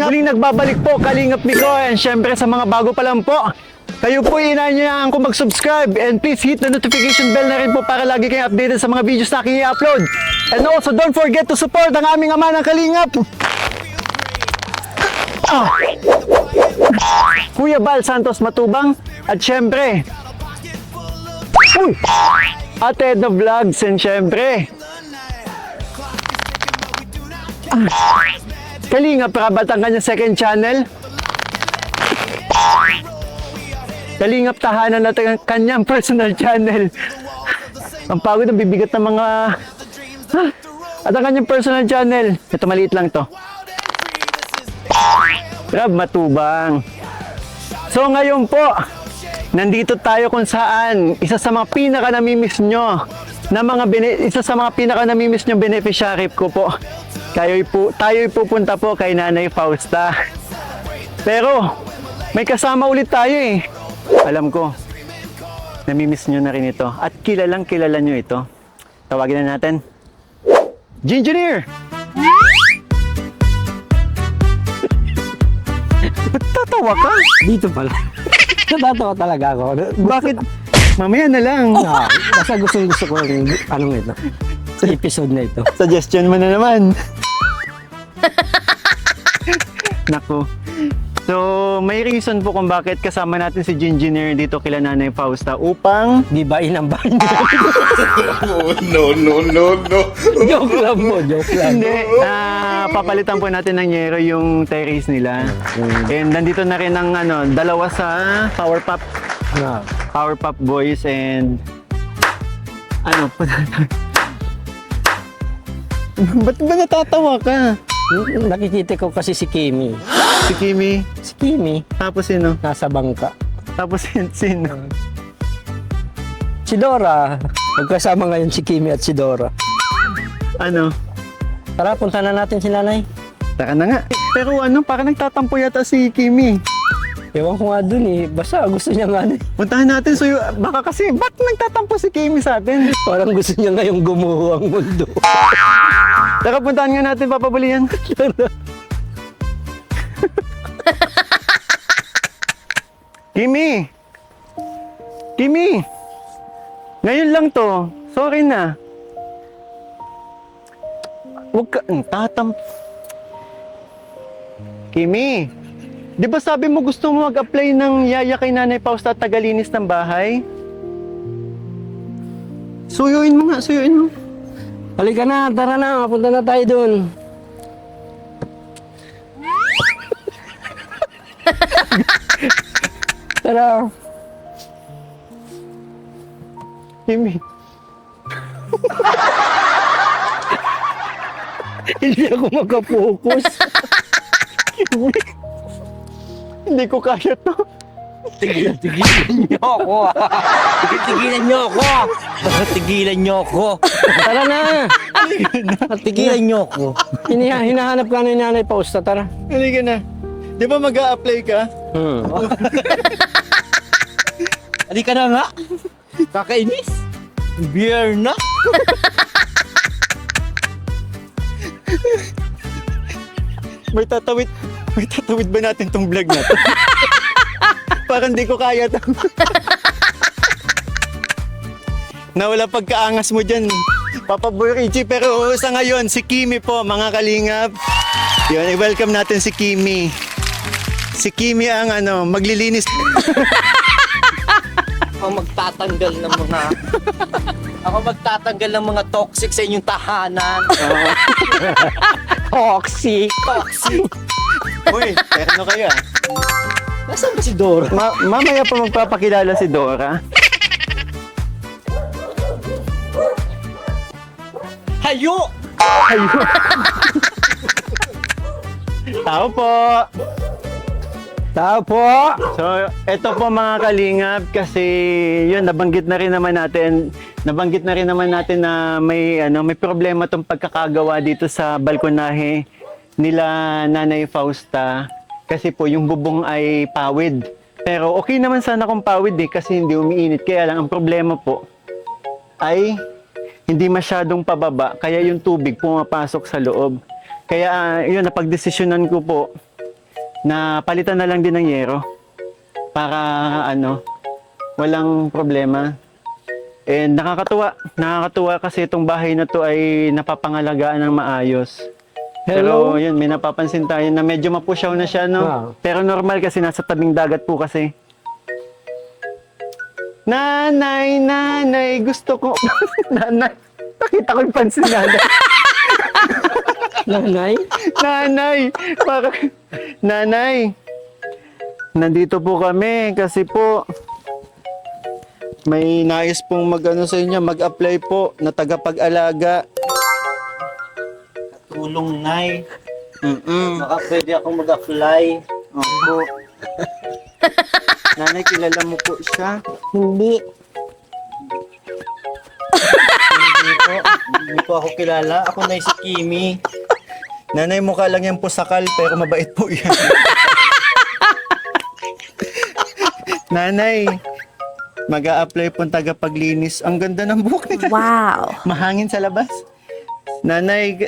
kalingap. Muling nagbabalik po, Kalingap Miko. And syempre sa mga bago pa lang po, kayo po inaanyayahan ko mag-subscribe and please hit the notification bell na rin po para lagi kayong updated sa mga videos na aking i-upload. And also don't forget to support ang aming ama ng Kalingap. Kuya Bal Santos Matubang at syempre Ate Edna Vlogs and syempre Kalingap Rabat ang kanyang second channel. Kalingap Tahanan at ang kanyang personal channel. Ang pagod ang bibigat ng mga at ang kanyang personal channel. Ito maliit lang to, Rab Matubang. So ngayon po, nandito tayo kung saan isa sa mga pinaka namimiss nyo na isa sa mga pinaka namimiss nyo beneficiary ko po. Tayo'y pupunta po kay Nanay Fausta. Pero may kasama ulit tayo eh. Alam ko, namimiss nyo na rin ito at kilalang kilala nyo ito. Tawagin na natin Gingineer! Ba't tatawa ka? Dito pala. Natatawa talaga ako. Bakit? Mamaya na lang. Basta gusto ko yung anong ito. Sa episode na ito. Suggestion mo na naman. Naku. So, may reason po kung bakit kasama natin si Gingineer dito kila Nanay Fausta upang Gibain ang bahay niya. No. Joke lang po, joke lang. hindi, papalitan po natin ng yero yung terrace nila. And nandito na rin ang dalawa sa Power Pop Boys and ba't ba natatawa ka? Nakikita ko kasi si Kimi. Si Kimi? Si Kimi, Tapos sino? nasa bangka. Tapos sino? Si Dora. Magkasama ngayon si Kimi at si Dora. Ano? Tara, punta na natin si Nanay. Taka na nga. Pero parang nagtatampo yata si Kimi. Ewan ko nga dun eh. Basta gusto niya nga Puntahan natin. So, baka kasi, ba't nagtatampo si Kimi sa atin? parang gusto niya ngayong gumuho ang mundo. Taka, puntahan nga natin, papabulihan. Kimi! Kimi! Ngayon lang to. Sorry na. Huwag ka, Kimi! Di ba sabi mo gusto mo mag-apply ng yaya kay Nanay Fausta at tagalinis ng bahay? Suyuin mo nga, suyuin mo. Halika na, tara na. Punta na tayo dun. Tara. Kimi. Hindi ako makapokus. Hindi ko kaya to. Tigilan niyo ako. Tigilan niyo ako. Tigilan niyo ako. Tara na. Tigilan niyo ako. Hinahanap ka na ni Nanay Fausta. Tara. Halika na. Di ba mag-a-apply ka? Halika na nga. Kakainis. Beer na. May tatawid ba natin tong vlog na to? Parang di ko kaya to. Nawala pagkaangas mo dyan, Papa Boy Richie. Pero sa ngayon, si Kimi po, mga kalingap. Yun, i-welcome natin si Kimi. Si Kimi ang maglilinis. Ako magtatanggal ng mga toxic sa inyong tahanan. Toxic. Uy, terno kayo ah. Nasaan ba si Dora? Mamaya pa magpapakilala si Dora. Hayo! Tao po! Tao po. So, eto po mga kalingap kasi yun, nabanggit na rin naman natin na may problema tong pagkakagawa dito sa balkonahe nila Nanay Fausta kasi po yung bubong ay pawid. Pero okay naman sana kung pawid kasi hindi umiinit. Kaya lang ang problema po ay hindi masyadong pababa kaya yung tubig pumapasok sa loob. Kaya yun, napagdesisyonan ko po na palitan na lang din ng yero para walang problema. And nakakatuwa kasi itong bahay na to ay napapangalagaan ng maayos. Hello? Pero yun, may napapansin tayo na medyo mapusyaw na siya, no? Wow. Pero normal kasi nasa tabing dagat po kasi. Nanay, gusto ko. Nanay, nakita ko yung pansin nanay. Nanay? Nanay, nandito po kami kasi po may nais pong sa inyo, mag-apply po na tagapag-alaga. Tulong, Nay. Mm-mm. Baka pwede ako mag-apply. Opo. Nanay, kilala mo po siya? Hindi. Hindi po ako kilala. Ako na si Kimi. Nanay, mukha lang yan pusakal, pero mabait po yan. Nanay, mag-a-apply po ang tagapaglinis. Ang ganda ng buhok nito. Wow. Mahangin sa labas. Nanay,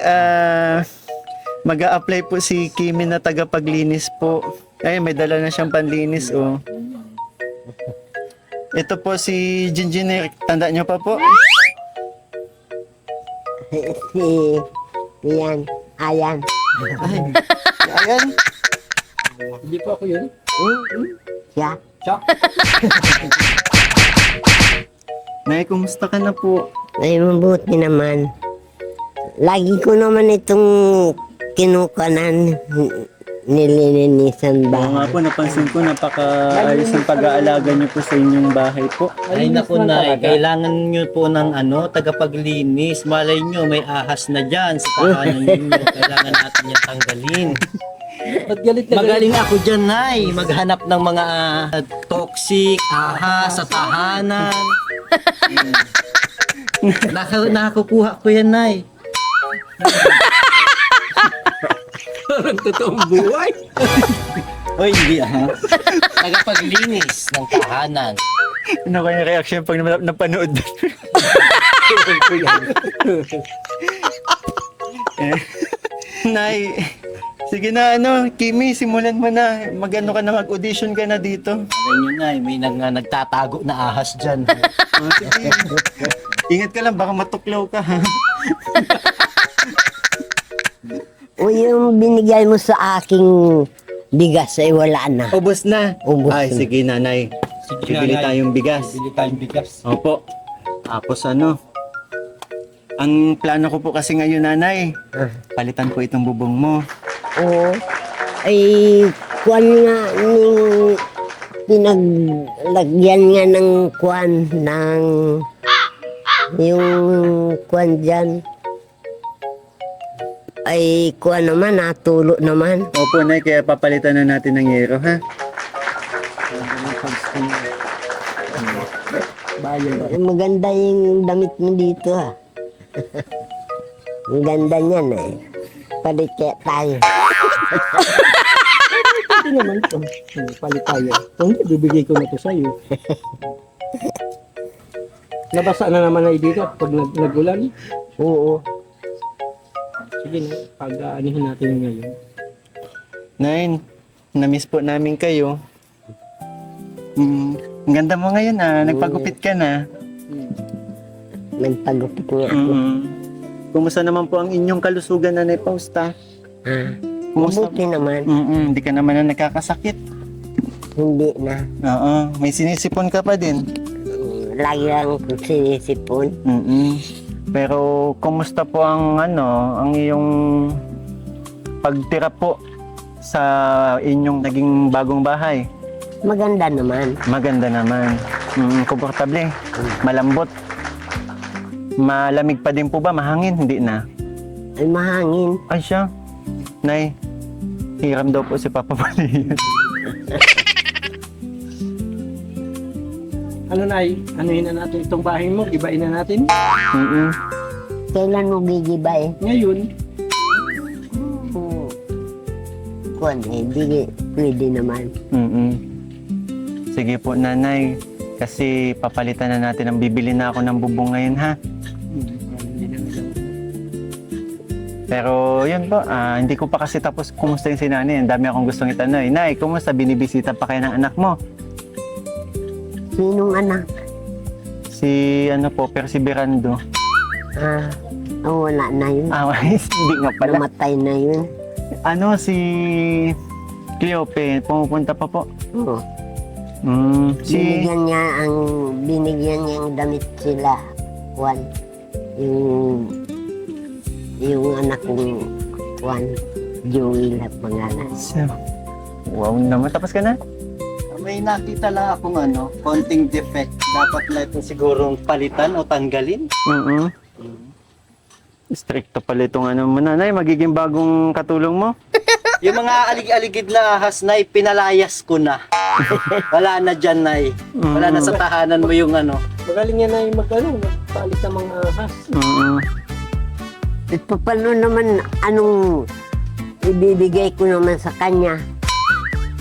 mag-a-apply po si Kimi na tagapaglinis po. Ay, may dala na siyang panlinis, oh. Ito po si Jinjin. Tanda niyo pa po? Ayan. Ayan. Hindi po ako yun. Siya. Nay, kumusta ka na po? Ay, mabuti naman. Lagi ko naman itong kinukanan. Nililinisan Oo nga ba? po, napansin ko, napaka-ayos ng pag-aalaga niyo po sa inyong bahay po. Ay naku, Nay. Kailangan nyo po ng tagapaglinis. Malay nyo, may ahas na dyan sa tahanan ninyo. Kailangan natin yan tanggalin. Ba't galit na galit? Magaling ako dyan, Nay. Maghanap ng mga toxic, ahas sa tahanan. Nakakukuha ko yan, Nay. Parang totoong buhay. Oy, hindi tagapaglinis ng tahanan. Ano kaya reaction pag napanood? Nay, sige na Kimi, simulan mo na. Mag-ano ka na, mag-audition ka na dito. Alam nyo, Nay, may nagtatago na ahas dyan. Oh, sige. Ingat ka lang, baka matuklaw ka ha. O yung binigay mo sa aking bigas ay wala na. Ubus na. Ubos Ay, na. sige nanay. Bibili tayong bigas. Bili tayong bigas. Opo. Tapos ang plano ko po kasi ngayon nanay, palitan po itong bubong mo. Oo. Ay, kwan nga ning pinaglagyan nga ng kwan ng yung kwan dyan. Ay, kwan naman, natulo naman. Opo nay, kaya papalitan na natin ng yero ha. Maganda yung damit mo dito ha. Ang ganda niyan eh. Palit kaya tayo. Hindi naman to. Palit tayo. Kung hindi, bibigay ko na to sa'yo. Nabasa na naman ay dito pag nagulan. Oo. Sige na, pag-aanihin natin ngayon. Nay, na-miss po namin kayo. Ang ganda mo ngayon nagpagupit ka na. Nagpagupit nga ako. Kumusta naman po ang inyong kalusugan Nanay Fausta? Kumusta? Mabuti naman. Hindi ka naman na nakakasakit. Hindi na. Oo, may sinisipon ka pa din. Lagi lang sinisipon. Pero kumusta po ang ang iyong pagtira po sa inyong naging bagong bahay? Maganda naman. Maganda naman. Komportable. Malambot. Malamig pa din po ba? Mahangin? Hindi na. Ay, mahangin. Ay siya. Nay, hiram daw po si Papa Malian. Ano na anuhin na natin itong bahay mo, ibain na natin. Kailan mo gigibay? Ngayon, Kwan eh, di pwede naman. Sige po nanay, kasi papalitan na natin ang bibili na ako ng bubong ngayon ha. Pero yun po, hindi ko pa kasi tapos kumusta yung si nanay. Ang dami akong gustong itanong. Nay, kumusta? Binibisita pa kayo ng anak mo? Sinong anak? Si ano po, Perseverando. Wala na yun. Hindi nga pala. Namatay na yun. Ano, si Cleope, pumupunta pa po. Oo. Si... Binigyan niya ang damit sila. Juan. Yung anak kong Juan. Joey na pangalan. Wow naman. Tapos ka na? May nakita lang akong konting defect. Dapat na ito sigurong palitan o tanggalin. Stricto pala itong mo, nanay. Magiging bagong katulong mo. Yung mga alig-aligid na ahas, Nay, pinalayas ko na. Wala na dyan, Nay. Wala na sa tahanan mo yung Magaling yan na yung magpalit ng mga ahas. Paano naman, anong ibibigay ko naman sa kanya?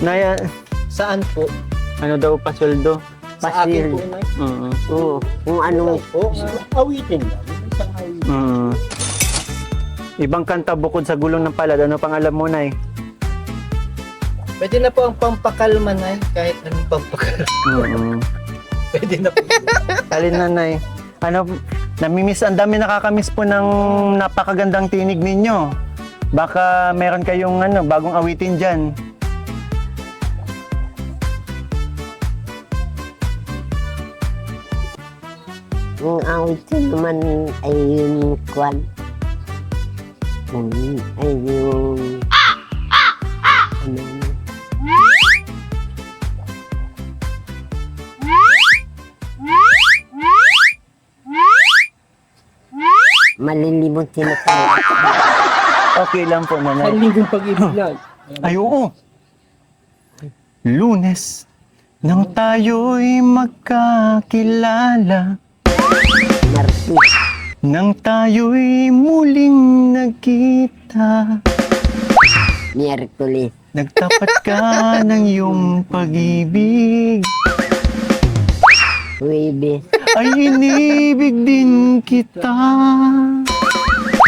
Nay, Saan po? ano daw pa sweldo? Sa akin po, Nay. Oo, kung anong Awitin lang. Isang awitin. Ibang kanta bukod sa gulong ng palad. Ano pang alam mo, Nay? Pwede na po ang pampakalma, Nay. Kahit anong pampakalma. Pwede na po. Alin, nanay? Namimiss, ang dami nakakamiss po ng napakagandang tinig ninyo. Baka meron kayong bagong awitin dyan. ang awitin naman ay yung kwan. Ay yung... Ano yun? Malilimutin na tayo. Okay lang po, nanay. Ang linggong pag-ibig yan. Ay, oo. Lunes, nang tayo'y magkakilala, Martis. nang tayo'y muling nagkita, Miyerkules. nagtapat ka ng iyong pag-ibig, Huwebes. ay inibig din kita,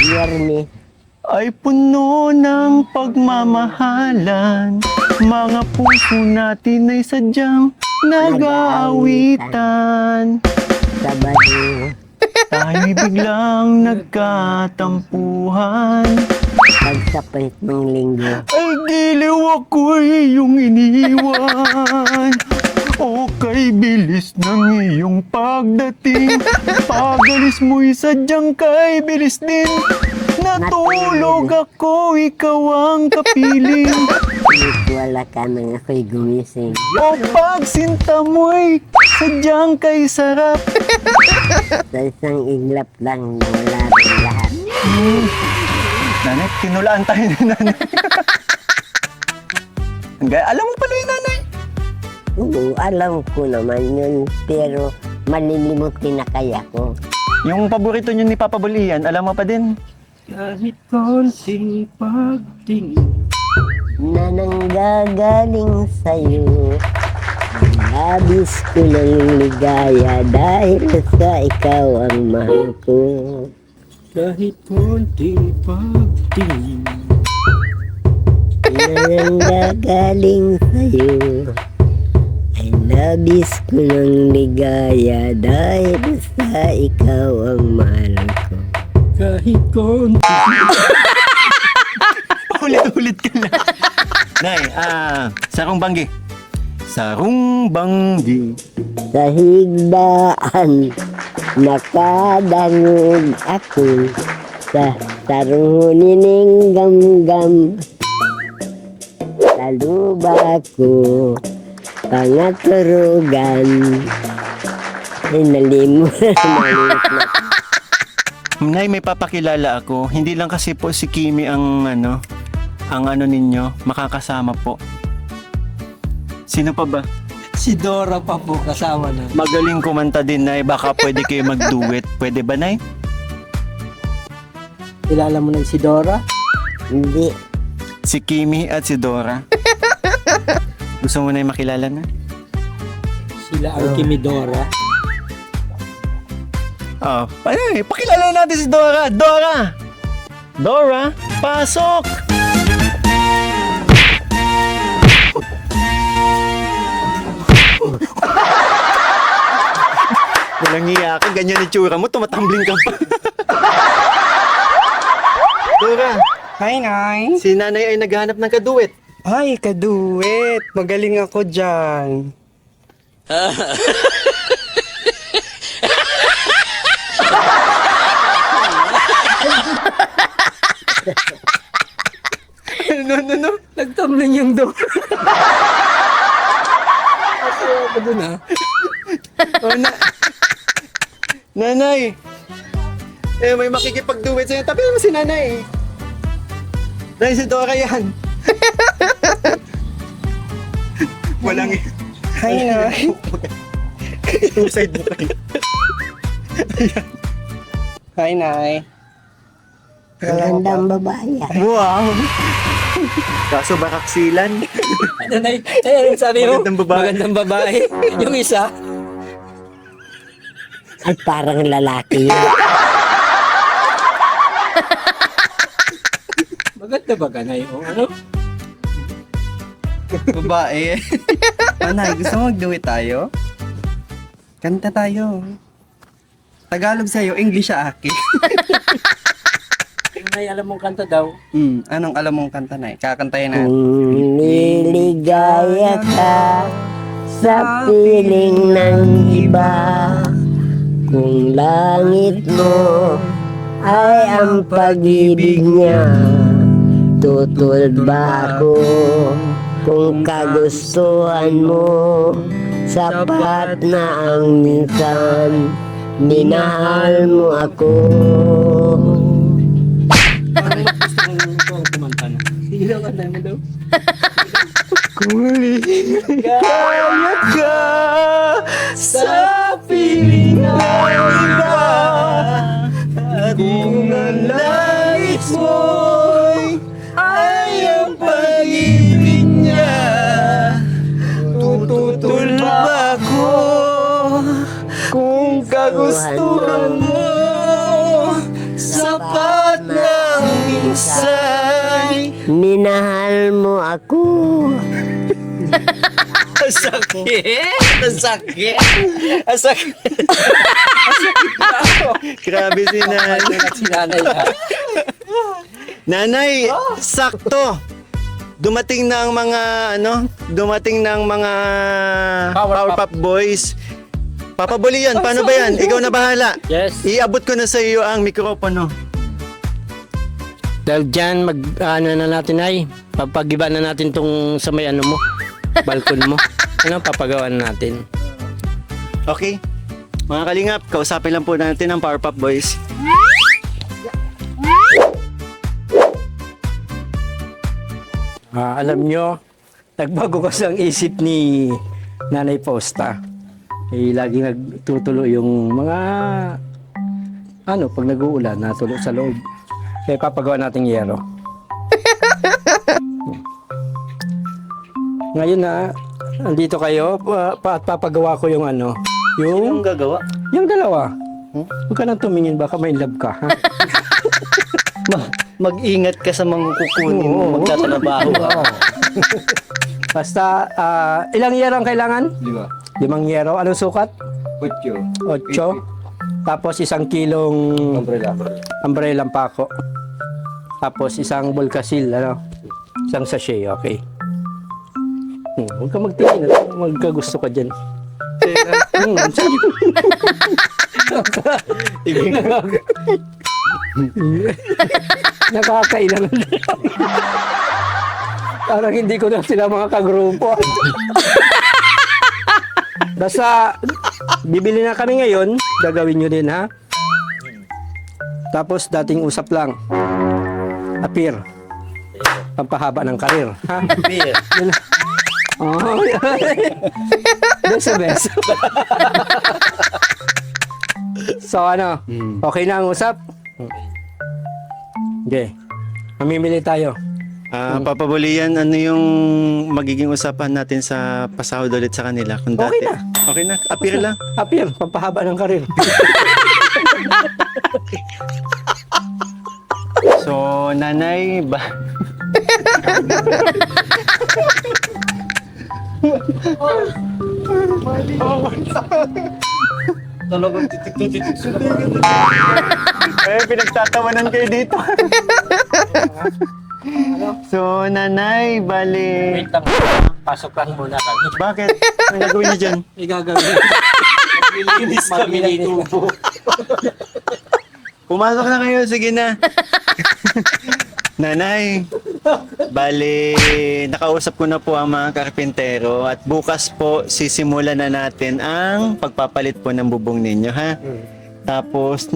Biyernes. ay puno ng pagmamahalan, mga puso natin ay sadyang nag-aawitan. Sabado. Tayo'y biglang nagkatampuhan, Pagsapit ng linggo. ay giliw ako'y iyong iniwan. O kay bilis ng iyong pagdating, pagalis mo'y sadyang kay bilis din. Natulog ako, ikaw ang kapiling. Wala ka nang ako'y gumising. O pagsinta mo'y sadyang kay sarap. Sa isang iglap lang, wala rin lahat. Nanay, tinulaan tayo ni nanay. Alam mo pala yung nanay. Oo, alam ko naman yun, pero malilimutin na kaya ko. Yung paborito nyo ni Papa Bulian, alam mo pa din? Kahit konting pagtingin. Na nanggagaling sa'yo, labis ko ng ligaya dahil sa ikaw ang mahal ko. Kahit konting pagtingin. Na nanggagaling sa'yo, ay labis ko ng ligaya dahil sa ikaw ang mahal ko. Kahit konting. Ulit-ulit ka na. Nay, sarong banggi. Sarong banggi. Sa higdaan, nakadangog ako sa tarunin gamgam. Sa luba ko, pangaturugan. Ay, nalimot na. Nay, may papakilala ako. Hindi lang kasi po si Kimi ang ninyo, makakasama po. Sino pa ba? Si Dora pa po kasama na. Magaling kumanta din, Nay. Baka pwede kayo mag-duet. Pwede ba, Nay? Kilala mo na si Dora? Hindi. Si Kimi at si Dora. Gusto mo na yung makilala na? Sila ang Kimidora. Pakilala natin si Dora. Dora! Dora, pasok! Walang hiya ka, ganyan yung tsura mo, tumatambling ka pa. Dora, Hi, Nay. si nanay ay naghahanap ng kaduet. Ay, kaduet. Magaling ako dyan. No. Nagtamling yung do. Ako dun ah. Oh, nanay! May makikipag-duet sa'yo. Tabi mo si nanay. Dahil si Dora yan. Walang... Hi, Nay. Two side mo kayo. Hi, Nay. Magandang babae. Wow! Kaso bakaksilan. Ano, Nay? Ay, sabi mo? Magandang babae. Magandang babae. Yung isa. At parang lalaki yun. Maganda ba ka, Nay? O ano? Babae. Anay, gusto mo mag-do it tayo? Kanta tayo. Tagalog sa'yo, English sa akin. Yung Nay, alam mong kanta daw. Anong alam mong kanta, Nay? Kakantayin na. Kung niligaya ka sa piling ng iba, kung langit mo ay ang pag-ibig niya, tutulad ba ako kung kagustuhan mo? Sapat na ang minsan minahal mo ako. Parang gusto mong kumanta na. Sige daw, kanta mo daw. Kaya ka sa piling ng iba, at kung ang langit mo'y ay ang pag-ibig niya, tututol ba ako kung kagustuhan mo? Sapat na minsan Minahal mo ako. Ang sakit! Grabe si nanay. Si Nanay ah. Nanay, sakto. Dumating na ang mga Powerpuff Boys. Papa Bully yan, paano ba yan? Ikaw na bahala. Yes. Iabot ko na sa iyo ang mikropono. Dahil dyan, ano na natin ay, papagiba na natin tong sa may ano mo, balkon mo. Ano, papagawa na natin. Okay? Mga kalingap, kausapin lang po natin ang Powerpuff Boys. Alam nyo, nagbago kasi ang isip ni Nanay Posta. Lagi nagtutulo yung mga, pag nag-uulan, natulo sa loob. Kaya papagawa nating yero. Ngayon na, andito kayo, at papagawa ko yung yung gagawa? yung dalawa. Huwag ka nang tumingin, baka may love ka, ha? Mag-ingat ka sa mga kukunin mo, Oo. magtatrabaho ka. Basta, ilang yero ang kailangan? 5 yero. Anong sukat? 8. Tapos 1 kilong umbrella pako. Tapos 1 bulkasil, isang sachet, okay. Huwag ka magtingin, magkagusto ka dyan. Nakakailan. Parang hindi ko na sila mga kagrupo. Basta, bibili na kami ngayon. Gagawin nyo din, ha? Tapos, dating usap lang. Appear. Pampahaba ng karir, ha? Beer. Oh, beso, beso. So, okay na ang usap? Okay. Mamimili tayo. Papa Bully yan, ano yung magiging usapan natin sa pasahod ulit sa kanila? Kung Okay dati. na. Okay na, appear lang. Appear, pampahaba ng karir. So, nanay, Talagang titik. pinagtatawanan kayo dito. So, nanay, bali. Wait lang. Pasok lang muna kami. Bakit? Ang gagawin niyo dyan? May gagawin. Maglilinis kami ng tubo. Pumasok na kayo, sige na. Nanay, bali, nakausap ko na po ang mga karpintero at bukas po sisimulan na natin ang pagpapalit po ng bubong ninyo, ha? Tapos,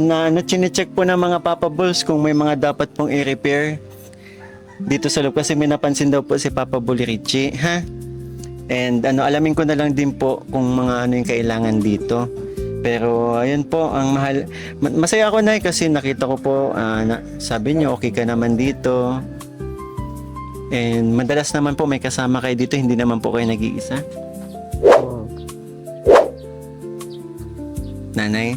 chinecheck po ng mga Papa Bulls kung may mga dapat pong i-repair dito sa loob kasi may napansin daw po si Papa Bull Richie, ha? And alamin ko na lang din po kung mga ano yung kailangan dito. Pero ayun po, ang mahal. Masaya ako na kasi nakita ko po, sabi niyo okay ka naman dito. And madalas naman po may kasama kayo dito, hindi naman po kayo nag-iisa. Nanay?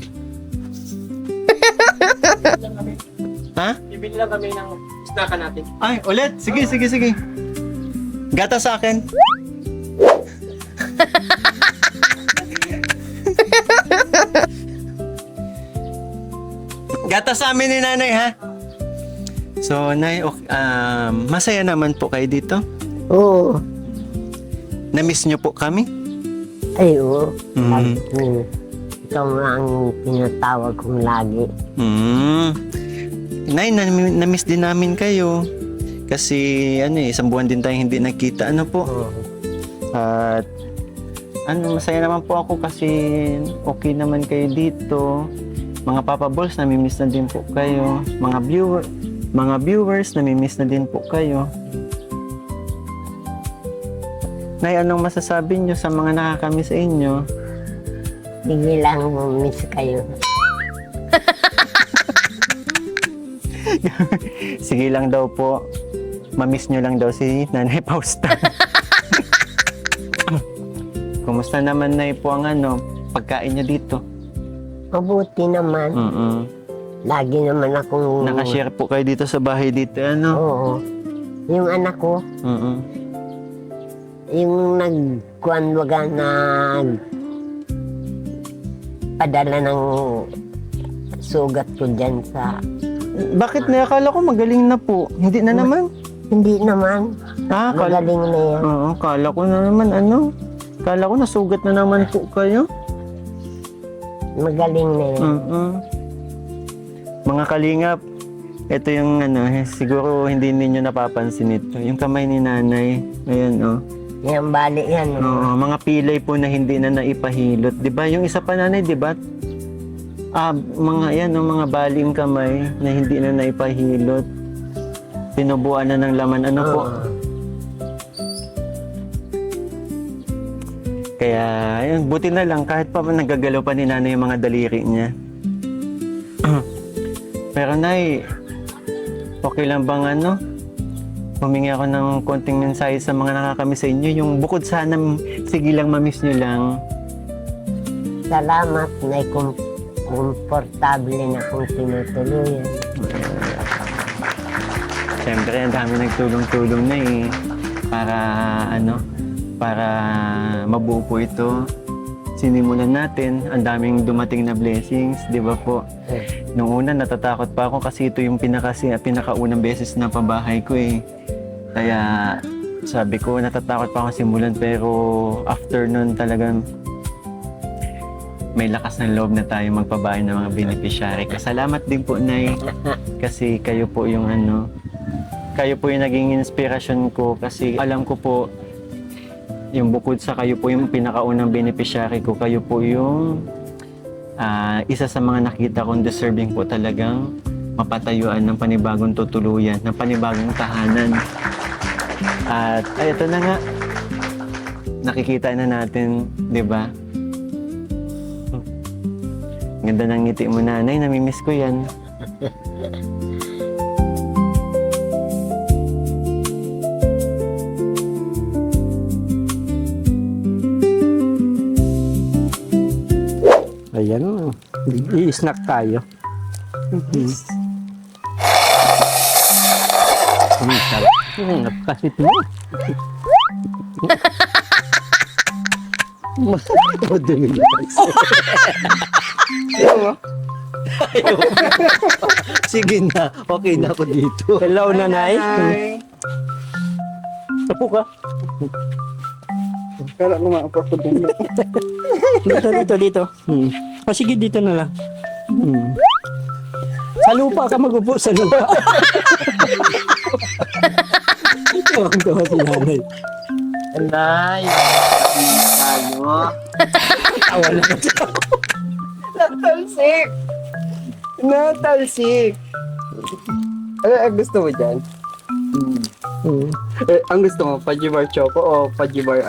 Ha? Bibili lang kami ng snackan natin. Ay, ulit. Sige. Gata sa akin. Gata sa amin ni nanay, ha? So, nay, masaya naman po kayo dito. Oo. Na-miss niyo po kami? Ay, oo. Mm. Ikaw nga ang tinatawag kong lagi. Nay, na-miss din namin kayo. Kasi, isang buwan din tayong hindi nakita. Ano po? Oo. At, masaya naman po ako kasi okay naman kayo dito. Mga Papa Balls, namimiss na din po kayo. Mga viewers, namimiss na din po kayo. Nay, anong masasabi nyo sa mga nakakamiss sa inyo? Sige lang, miss kayo. Sige lang daw po. Mamiss nyo lang daw si Nanay Fausta. Kumusta naman na po ang pagkain nyo dito? Mabuti naman. Lagi naman akong... Nakashare po kayo dito sa bahay dito, Oo. Yung anak ko, yung nagkuanwaga na padala ng sugat ko dyan sa... Bakit na? Akala ko magaling na po. Hindi na naman? Hindi naman. Magaling na yan. Oo, akala ko na naman Akala ko nasugat na naman po kayo. Magaling na yan. Mga kalingap, ito yung siguro hindi ninyo napapansin ito. Yung kamay ni nanay. Ayan, Yan, bali yan. Oo, mga pilay po na hindi na naipahilot. 'Di ba? Yung isa pa nanay, 'di ba? Mga baling kamay na hindi na naipahilot. Pinubuan na ng laman. Po? Kaya, ayun, buti na lang kahit pa nagagalaw pa ni nanay yung mga daliri niya. Pero nay, okay lang bang humingi ako ng konting mensahe sa mga nakakamiss sa inyo. Yung bukod sana, sige lang, mamiss nyo lang. Salamat na komportable na kung tinutuluyan. Siyempre, ang dami nagtulong-tulong na para mabuo po ito. Sinimulan natin, ang daming dumating na blessings, di ba po? Nung una, natatakot pa ako kasi ito yung pinakaunang beses na pabahay ko Kaya sabi ko, natatakot pa ako simulan pero after nun talagang may lakas ng loob na tayo magpabahay ng mga beneficiary. Salamat din po, Nay, kasi kayo po yung kayo po yung naging inspirasyon ko kasi alam ko po yung bukod sa kayo po yung pinakaunang beneficiary ko, kayo po yung isa sa mga nakita kong deserving po talagang mapatayuan ng panibagong tutuluyan, ng panibagong tahanan. At ito na nga, nakikita na natin, di ba? Ganda ng ngiti mo, nanay, namimiss ko yan. Ayan, i-snack tayo. Sarap. Napakasit mo. Madumi na. Sige na, okay na ako dito. Hello, nanay. Tapo ka. Kala ko mga ako din. Dito. Sige, dito na lang. Sa lupa ka magupo, sa lupa. Tuwang-tuwa si nanay. Nay, tayo. Tawa na ka siya. Natalsik! Natalsik! Ano ang gusto mo dyan? Ang gusto mo, Pajibar Choco o Pajibar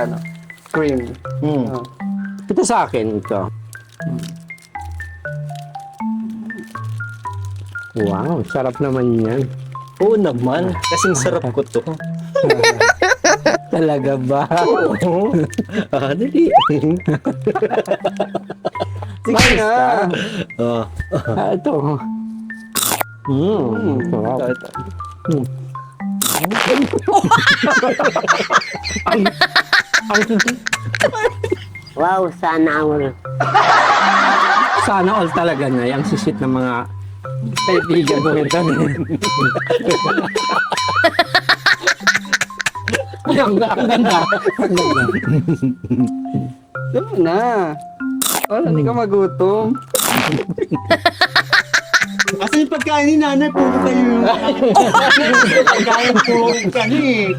cream? Ah. Ito sa akin, ito. Wow, sarap naman yan. Oo naman, kasing sarap ko to. Talaga ba? Dali. Sige na! Oh. Ito. Sarap. Ito. Wow, sana all. Sana all talaga na. Ang sisit ng mga kaibigan ko ito. Ang ganda. Ito na! Wala, hindi ka magutom. Kasi yung pagkain ni nanay, puro kayo yung pagkain po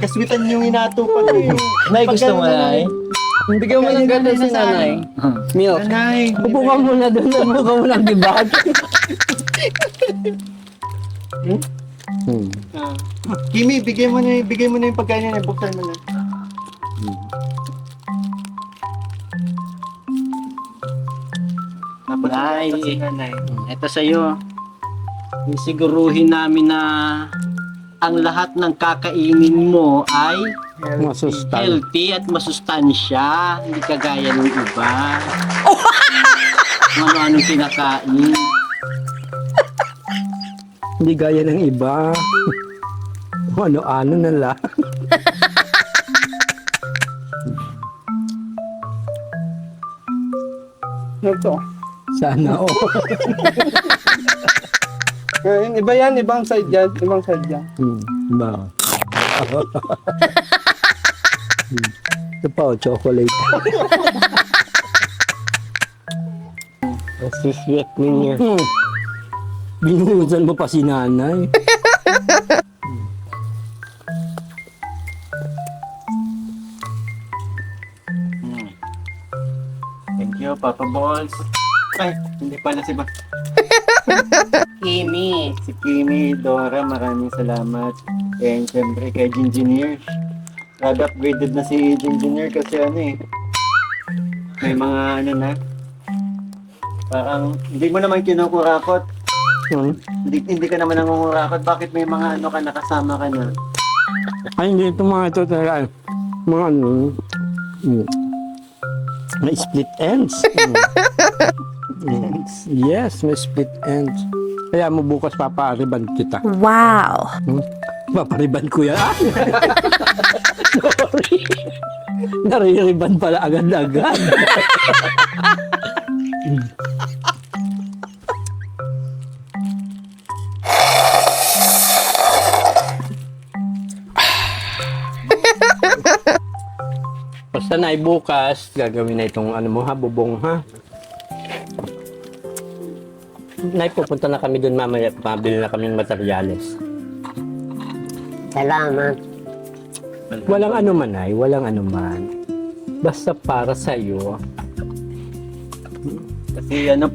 kaswitan yung inatupan niyo. Nay, gusto mo, Nay? Bigyan mo ng ganda si nanay. Milk. Nanay, Upo ka muna doon. Upo ka muna ang dibag. Kimi, bigay mo na yung pagkain niya, buksan mo na. Nay, ito sa'yo. Siguruhin namin na ang lahat ng kakainin mo ay Masustan. healthy at masustansya. Hindi kagaya ng iba. Kung ano-anong kinakain. Hindi gaya ng iba. Ano-ano na lang. Ito. Sana all. Iba yan, ibang side yan. Ibang side yan. Ba? Ito pa, chocolate. Ang sisweet niya. Binuhusan mo pa si nanay. Thank you, Papa Balls. Ay, hindi pala si ba? Kimi. Si Kimi, Dora, maraming salamat. And syempre kay Engineer. Rather upgraded na si Engineer kasi may mga parang hindi mo naman kinukurakot. Hindi ka naman nangungurakot. Bakit may mga ka nakasama ka na? Ay, hindi ito mga ito talaga. Mga may split ends. Yes, may split ends. Kaya mo bukas papariban kita. Wow. Papariban ko yan. Sorry. Naririban pala agad-agad. Basta na bukas, gagawin na itong bubong ha. Nay, pupunta na kami doon mamaya, pabili na kami ng materyales. Salamat. Walang anuman, Nay, walang anuman. Basta para sa iyo. Kasi ayun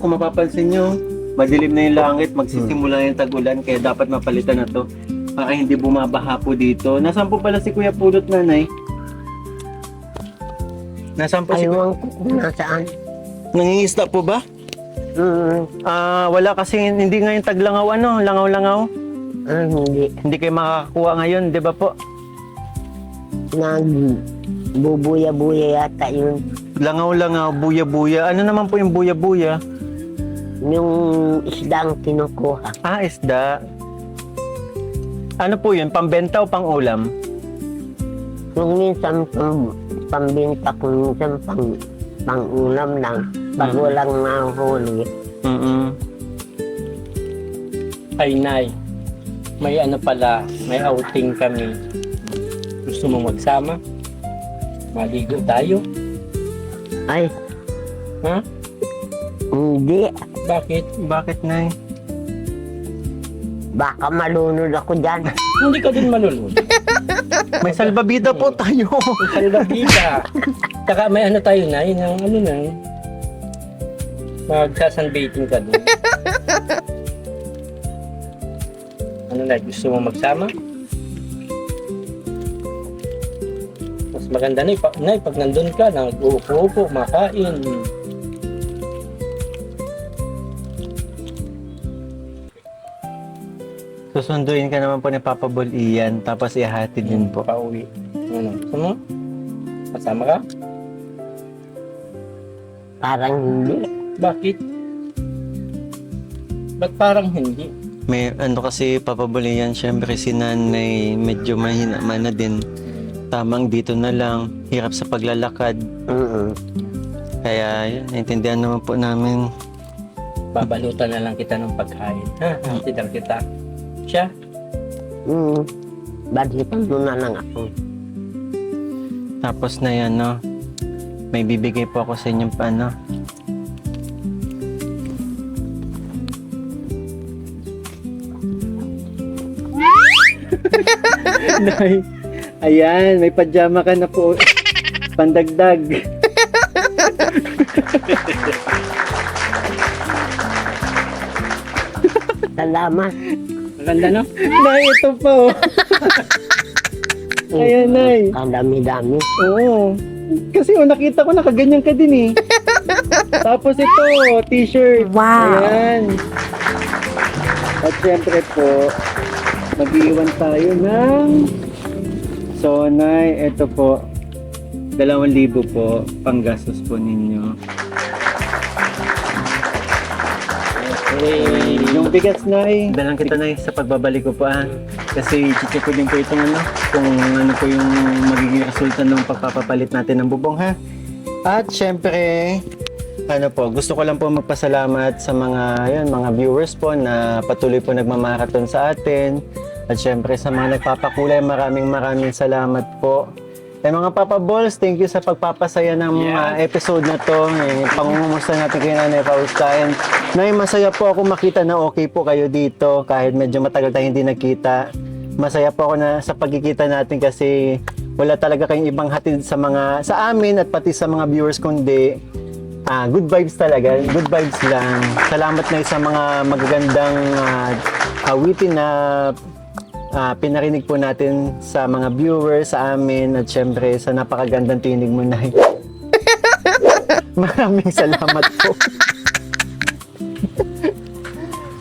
kung mapapansin nyo, madilim na yung langit, magsisimula na yung tag-ulan, kaya dapat mapalitan na to. Para hindi bumabaha po dito. Nasaan po pala si Kuya Pulot, Nanay? Nasaan po si Aywan ko kung nasaan. Nangingisda po ba? Wala kasi hindi ngayon taglangaw langaw-langaw. Hindi. Hindi kayo makakakuha ngayon, di ba po? Nagbubuya-buya yata yun. Langaw-langaw, buya-buya. Ano naman po yung buya-buya? Yung isdang kinukuha. Isda. Ano po yun? Pambenta o pang-ulam? Kung minsan pambinta, kung minsan pang-ulam lang. Pag walang mahuli. Ay, Nay. May ano pala, may outing kami. Gusto mo magsama? Maligo tayo? Ay, Ha? hindi. Bakit? Bakit, Nay? Baka malunod ako dyan. Hindi ka din malulod. May salbabida po tayo. Salbabida. Saka may ano tayo, Nay, ng ano na. Magsasunbathing ka doon. Ano na, gusto mo magsama? Mas maganda na pag nandun ka, nag-uupo-upo, makain. Susunduin ka naman po ni Papa Bol Ian, tapos ihatid din po. Pauwi. Ano, gusto mo? Kasama ka? Parang hindi. Bakit? Ba't parang hindi? May ano kasi Papa Bol Ian, syempre si nanay medyo mahina na din. Tamang dito na lang, hirap sa paglalakad. Kaya yun, naintindihan naman po namin. Babalutan na lang kita ng pagkain. Ha? Tidar kita. Siya? Balitan mo na lang ako. Tapos na yan, no? May bibigay po ako sa inyong paano. Nay, ayan, may pajama ka na po. Pandagdag. Salamat. Maganda, no? Nay, ito po. Ayan, Nay. Ang dami-dami. Oo. Kasi nakita ko nakaganyan ka din eh. Tapos ito, t-shirt. Wow. Ayan. At syempre po, mag-iwan tayo ng Sonay. Ito po, 2,000 po, panggastos po ninyo. Yung bigas, Nay, dalang kita, Nay, sa pagbabalik ko po Kasi check ko din po itong kung ano po yung magiging resulta ng pagpapapalit natin ng bubong, ha? At syempre, gusto ko lang po magpasalamat sa mga viewers po na patuloy po nagmamarathon sa atin. At syempre sa mga nagpapakulay, maraming salamat po. Mga Papa Balls, thank you sa pagpapasaya ng episode na to. Pangungumusta natin kay Nanay Fausta. And Nay, masaya po ako makita na okay po kayo dito kahit medyo matagal tayong hindi nagkita. Masaya po ako na sa pagkikita natin kasi wala talaga kayong ibang hatid sa amin at pati sa mga viewers kundi good vibes talaga. Good vibes lang. Salamat na sa mga magagandang awitin na pinarinig po natin sa mga viewers sa amin at syempre sa napakagandang tinig mo, Nay. Maraming salamat po.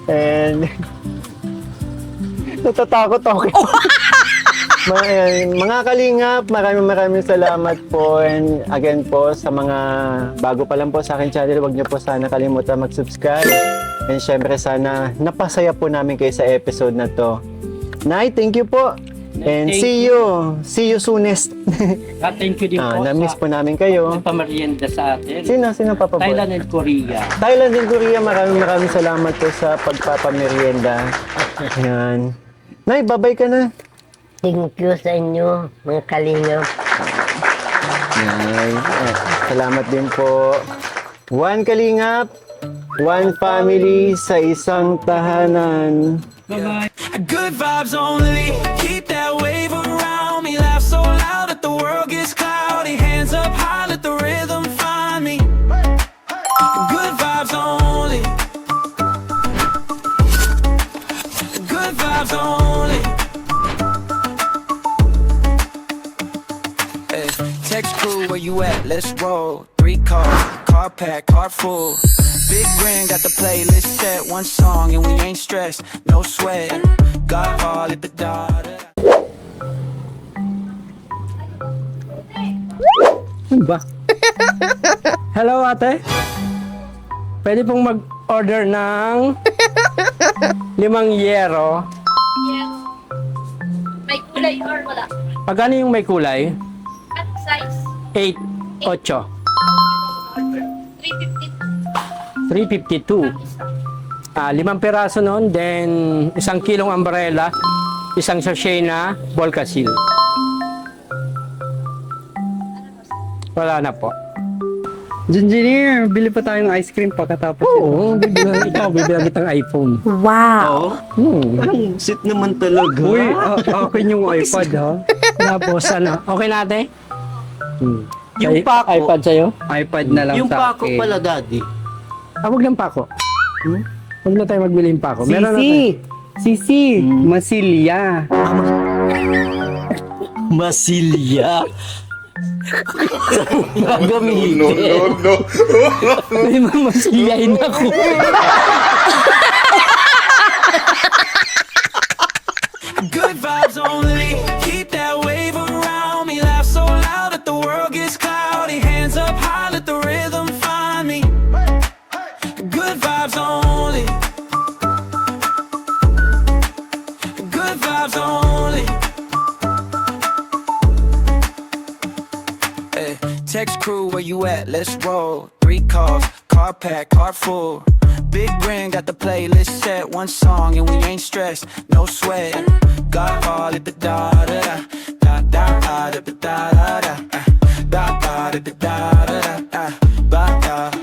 And natatakot ako. Mga kalingap, maraming salamat po. And again po, sa mga bago pa lang po sa akin channel, huwag niyo po sana kalimutan mag-subscribe. And syempre sana napasaya po namin kayo sa episode na to. Nay, thank you po. And see you soonest. Thank you din po na-miss po namin kayo. nagpamerienda sa atin. Sino Papa Boy? Thailand and Korea. Thailand and Korea, maraming salamat po sa pagpapamerienda. Ayan. Nay, babay ka na. Thank you sa inyo, mga kalingap. Yan. Salamat din po. One kalingap, one family sa isang tahanan. Bye-bye. Good vibes only, keep that wave around me. Laugh so loud that the world gets cloudy. Hands up high, let the rhythm find me. Good vibes only. Good vibes only. Hey, text crew, where you at? Let's roll. 3 cars, car pack, car full. Big ring, got the playlist set. One song and we ain't stressed, no sweat. Got all at the dot. Ano ba? Hello, ate. Pwede pong mag-order ng 5 yero. kulay or wala? Pagkano yung may kulay? At size? 8, 8. 350. 352. 5 peraso nun, then 1 kilong umbrella, 1 sachet na Volcasil. Wala na po. Engineer, bili pa tayo ng ice cream pagkatapos. Oo, bibilang kitang iPhone. Wow! Hmm. Sit naman talaga. Uy, akin yung iPad ha. Tapos ano, okay natin? Hmm. Yung pako. iPad sa'yo? iPad na lang Yung sa pako akin. pala, daddy. Huwag ng pako. Huwag na tayo magbili ng pako. Meron na tayo. Sisi, Masilya. Masilya. Gagamitin. May mamasiyahin ako. Good vibes only. Keep that wave around me. Laugh so loud that the world gets cloudy. Hands up high, let the rhythm find me. Good vibes only. Good vibes only. Hey, text crew, where you at? Let's roll. 3 calls, car packed, car full. Big ring, got the playlist set. One song and we ain't stressed, no sweat. Got all at the da da da da da da da da da da da da da da da da da da.